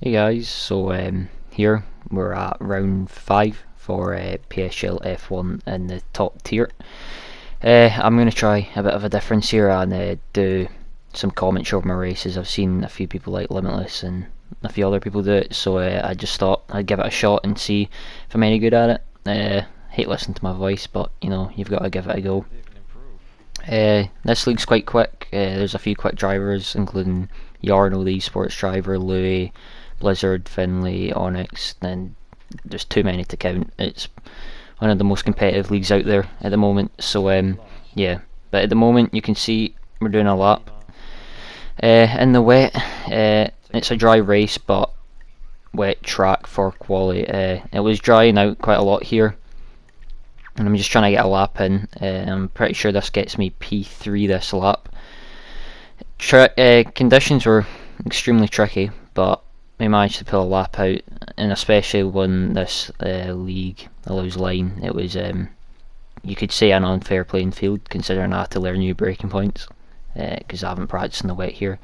Hey guys, so here we're at round 5 for PSGLF1 in the top tier. I'm going to try a bit of a difference here and do some commentary over my races. I've seen a few people like Limitless and a few other people do it, so I just thought I'd give it a shot and see if I'm any good at it. Hate listening to my voice, but you know, you've got to give it a go. This league's quite quick. There's a few quick drivers, including Jarno, the esports driver, Louis, Blizzard, Finley, Onyx. Then there's too many to count. It's one of the most competitive leagues out there at the moment. So yeah, but at the moment you can see we're doing a lap in the wet. It's a dry race, but wet track for quality. It was drying out quite a lot here, and I'm just trying to get a lap in. I'm pretty sure this gets me P3 this lap. Conditions were extremely tricky, but we managed to pull a lap out, and especially when this league allows line, it was you could say an unfair playing field, considering I had to learn new braking points because I haven't practiced in the wet here.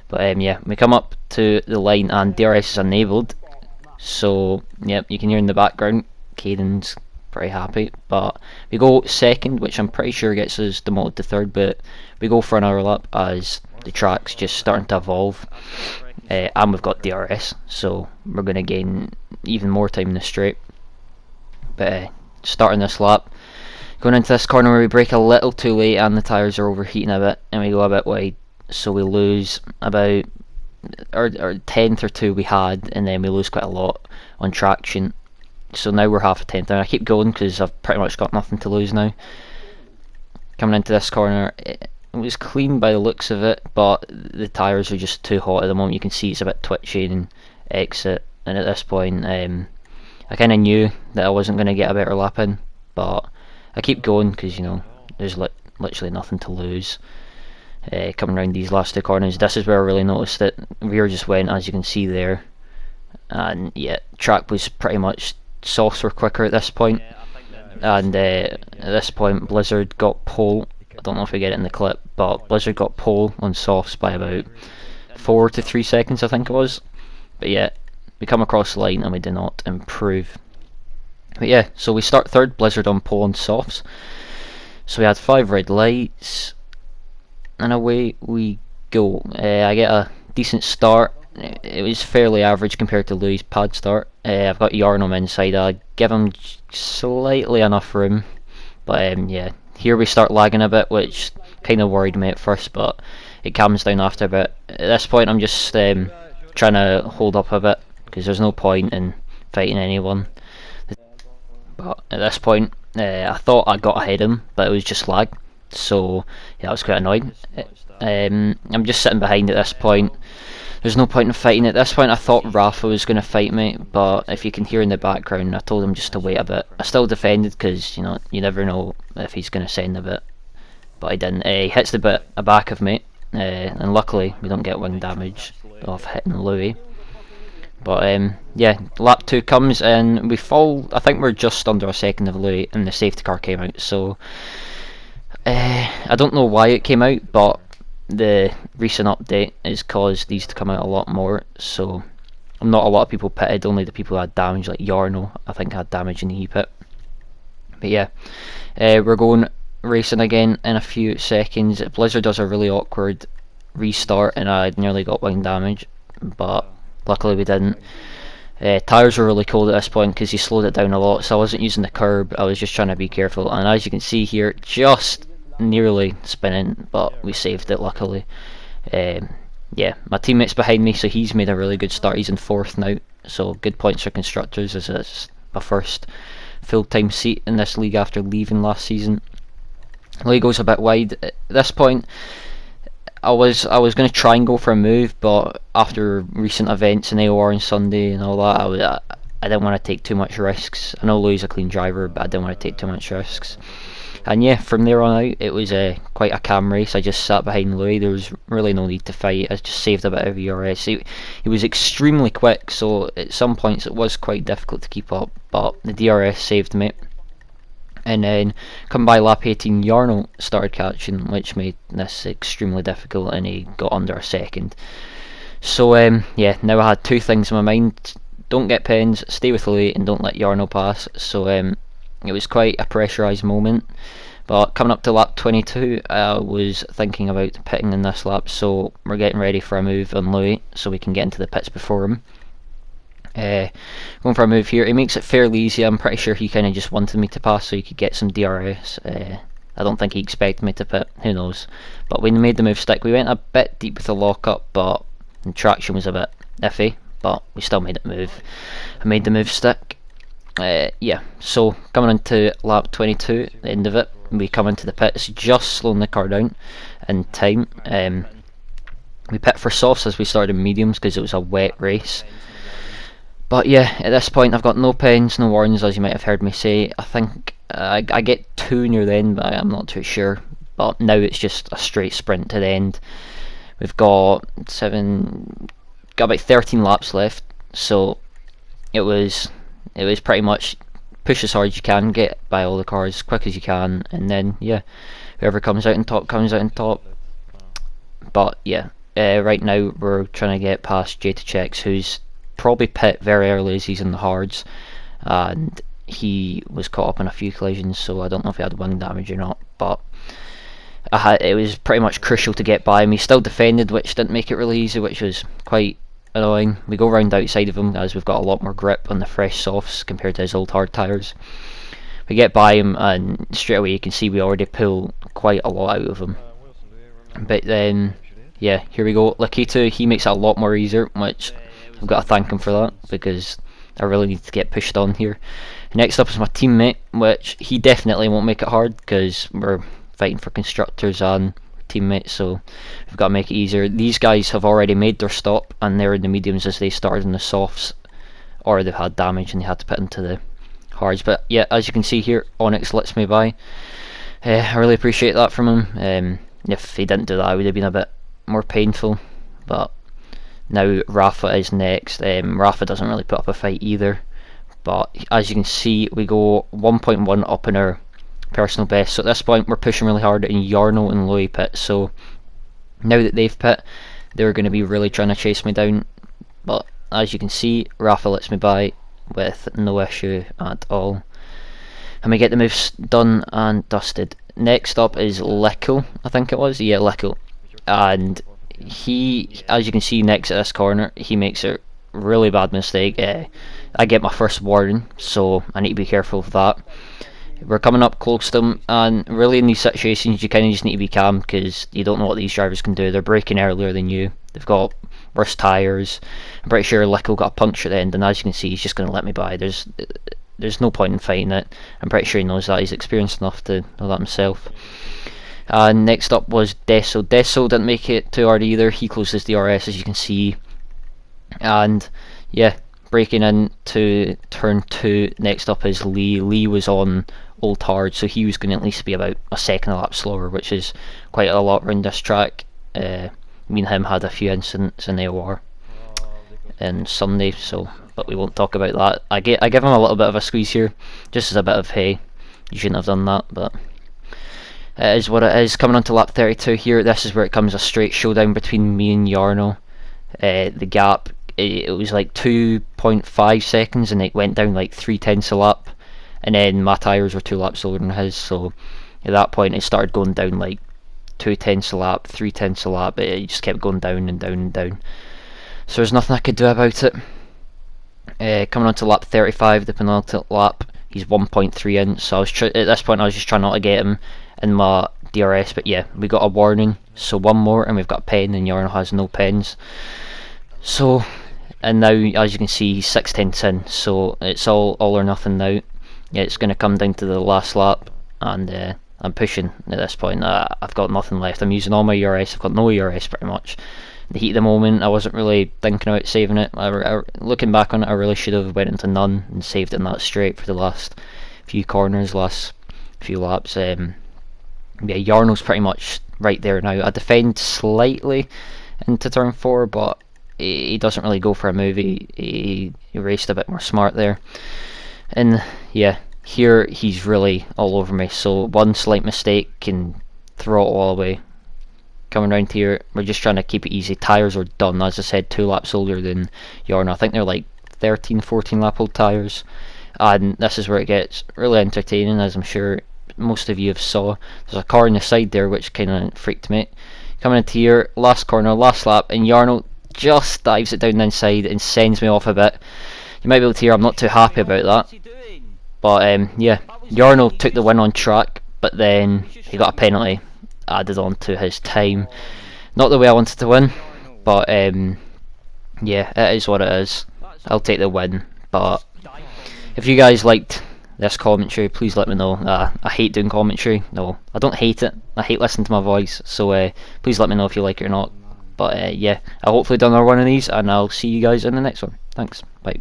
But yeah, we come up to the line and DRS is enabled, so yep, you can hear in the background Caden's pretty happy. But we go second, which I'm pretty sure gets us demoted to third, but we go for another lap as the track's just starting to evolve. And we've got DRS, so we're going to gain even more time in the straight. But starting this lap, going into this corner where we brake a little too late and the tyres are overheating a bit, and we go a bit wide, so we lose about our tenth or two we had, and then we lose quite a lot on traction. So now we're half a tenth down. I keep going because I've pretty much got nothing to lose now. Coming into this corner, it was clean by the looks of it, but the tyres are just too hot at the moment. You can see it's a bit twitchy and exit, and at this point I kind of knew that I wasn't going to get a better lap in, but I keep going because, you know, there's literally nothing to lose. Coming around these last two corners, this is where I really noticed that rear just went, as you can see there, and yeah, track was pretty much, softs were quicker at this point, and at this point Blizzard got pole. I don't know if we get it in the clip, but Blizzard got pole on softs by about 4 to 3 seconds, I think it was. But yeah, we come across the line and we do not improve. But yeah, so we start third, Blizzard on pole on softs. So we had 5 red lights, and away we go. I get a decent start. It was fairly average compared to Louis' pad start. I've got Jarno inside. I give him slightly enough room, but yeah. Here we start lagging a bit, which kind of worried me at first, but it calms down after a bit. At this point I'm just trying to hold up a bit, because there's no point in fighting anyone. But at this point I thought I got ahead of him, but it was just lag, so yeah, that was quite annoying. I'm just sitting behind at this point. There's no point in fighting. At this point I thought Rafa was going to fight me, but if you can hear in the background, I told him just to wait a bit. I still defended because, you know, you never know if he's going to send a bit, but I didn't. He hits the back of me, and luckily we don't get wing damage off hitting Louis. But yeah, lap 2 comes and we fall. I think we're just under a second of Louis, and the safety car came out, so I don't know why it came out, but the recent update has caused these to come out a lot more, so not a lot of people pitted, only the people who had damage, like Jarno I think had damage in the E-pit. But yeah, we're going racing again in a few seconds. Blizzard does a really awkward restart and I nearly got wing damage, but luckily we didn't. Tyres were really cold at this point because he slowed it down a lot, so I wasn't using the curb, I was just trying to be careful, and as you can see here, just nearly spinning, but we saved it luckily. Yeah, my teammate's behind me, so he's made a really good start. He's in 4th now, so good points for constructors, as it's my first full-time seat in this league after leaving last season. Lee goes a bit wide. At this point I was going to try and go for a move, but after recent events in AOR on Sunday and all that, I didn't want to take too much risks. I know Louis is a clean driver, but I didn't want to take too much risks. And yeah, from there on out, it was quite a calm race. I just sat behind Louis. There was really no need to fight. I just saved a bit of ERS. He was extremely quick, so at some points it was quite difficult to keep up, but the DRS saved me. And then, come by lap 18, Jarno started catching, which made this extremely difficult, and he got under a second. So yeah, now I had two things in my mind: don't get pens, stay with Louis, and don't let Jarno pass. So it was quite a pressurised moment. But coming up to lap 22, I was thinking about pitting in this lap, so we're getting ready for a move on Louis, so we can get into the pits before him. Going for a move here, he makes it fairly easy. I'm pretty sure he kind of just wanted me to pass so he could get some DRS. I don't think he expected me to pit, who knows. But we made the move stick. We went a bit deep with the lockup, but the traction was a bit iffy, but we still made it move. I made the move stick. Yeah, so coming into lap 22, the end of it, we come into the pits, just slowing the car down in time. We pit for softs as we started mediums because it was a wet race. But yeah, at this point I've got no pens, no warnings, as you might have heard me say. I think I get 2 near the end, but I'm not too sure. But now it's just a straight sprint to the end. We've got about 13 laps left, so it was pretty much push as hard as you can, get by all the cars as quick as you can, and then yeah, whoever comes out on top comes out on top. But yeah, right now we're trying to get past J2Checks, who's probably pit very early as he's in the hards, and he was caught up in a few collisions, so I don't know if he had wing damage or not, but it was pretty much crucial to get by him. He still defended, which didn't make it really easy, which was quite annoying. We go round outside of him as we've got a lot more grip on the fresh softs compared to his old hard tyres. We get by him and straight away you can see we already pull quite a lot out of him. But then yeah, here we go. Lakita, he makes it a lot more easier, which I've got to thank him for that, because I really need to get pushed on here. Next up is my teammate, which he definitely won't make it hard because we're fighting for constructors and teammates, so we've got to make it easier. These guys have already made their stop and they're in the mediums as they started in the softs, or they've had damage and they had to put into the hards. But yeah, as you can see here, Onyx lets me by. I really appreciate that from him. If he didn't do that, it would have been a bit more painful. But now Rafa is next. Rafa doesn't really put up a fight either, but as you can see we go 1.1 up in our personal best, so at this point we're pushing really hard in Jarno and Louis pit. So now that they've pit, they're going to be really trying to chase me down, but as you can see Rafa lets me by with no issue at all, and we get the moves done and dusted. Next up is Lickle, I think it was, yeah, Lickle, and he, as you can see next to this corner, he makes a really bad mistake. I get my first warning, so I need to be careful of that. We're coming up close to them, and really in these situations you kind of just need to be calm because you don't know what these drivers can do. They're braking earlier than you, they've got worse tyres. I'm pretty sure Lickle got a puncture at the end, and as you can see he's just going to let me by. There's no point in fighting it. I'm pretty sure he knows that, he's experienced enough to know that himself. And next up was Deso. Deso didn't make it too hard either, he closed his DRS as you can see. And yeah, breaking into turn 2, next up is Lee. Lee was on old hard, so he was going to at least be about a second a lap slower, which is quite a lot around this track. Me and him had a few incidents in the OR on Sunday, so but we won't talk about that. I give him a little bit of a squeeze here, just as a bit of, hey, you shouldn't have done that, but it is what it is. Coming on to lap 32 here, this is where it comes a straight showdown between me and Jarno. The gap, it was like 2.5 seconds and it went down like 3/10 a lap, and then my tyres were 2 laps slower than his, so at that point it started going down like 2/10 a lap, 3/10 a lap. It just kept going down and down and down, so there's nothing I could do about it. Coming on to lap 35, the penultimate lap, he's 1.3 in, so at this point I was just trying not to get him in my DRS, but yeah, we got a warning, so one more and we've got a pen, and Jarno has no pens. So, and now as you can see he's 6/10 in, so it's all or nothing now. Yeah, it's going to come down to the last lap, and I'm pushing at this point. I've got nothing left. I'm using all my ERS, I've got no ERS pretty much. The heat of the moment, I wasn't really thinking about saving it. Looking back on it, I really should have went into none and saved it in that straight for the last few corners, last few laps. Yeah, Jarno's pretty much right there now. I defend slightly into turn 4, but he doesn't really go for a move. He raced a bit more smart there. And yeah, here he's really all over me, so one slight mistake can throw it all away. coming around here, we're just trying to keep it easy. Tyres are done, as I said, 2 laps older than Jarno. I think they're like 13, 14 lap old tyres. And this is where it gets really entertaining, as I'm sure most of you have saw. There's a car on the side there which kind of freaked me out. Coming into here, last corner, last lap, and Jarno just dives it down the inside and sends me off a bit. You might be able to hear I'm not too happy about that. But yeah, Jarno took the win on track, but then he got a penalty added on to his time. Not the way I wanted to win, but yeah, it is what it is. I'll take the win. But if you guys liked this commentary, please let me know. I hate doing commentary. No, I don't hate it. I hate listening to my voice. So please let me know if you like it or not. But yeah, I'll hopefully do another one of these, and I'll see you guys in the next one. Thanks. Bye.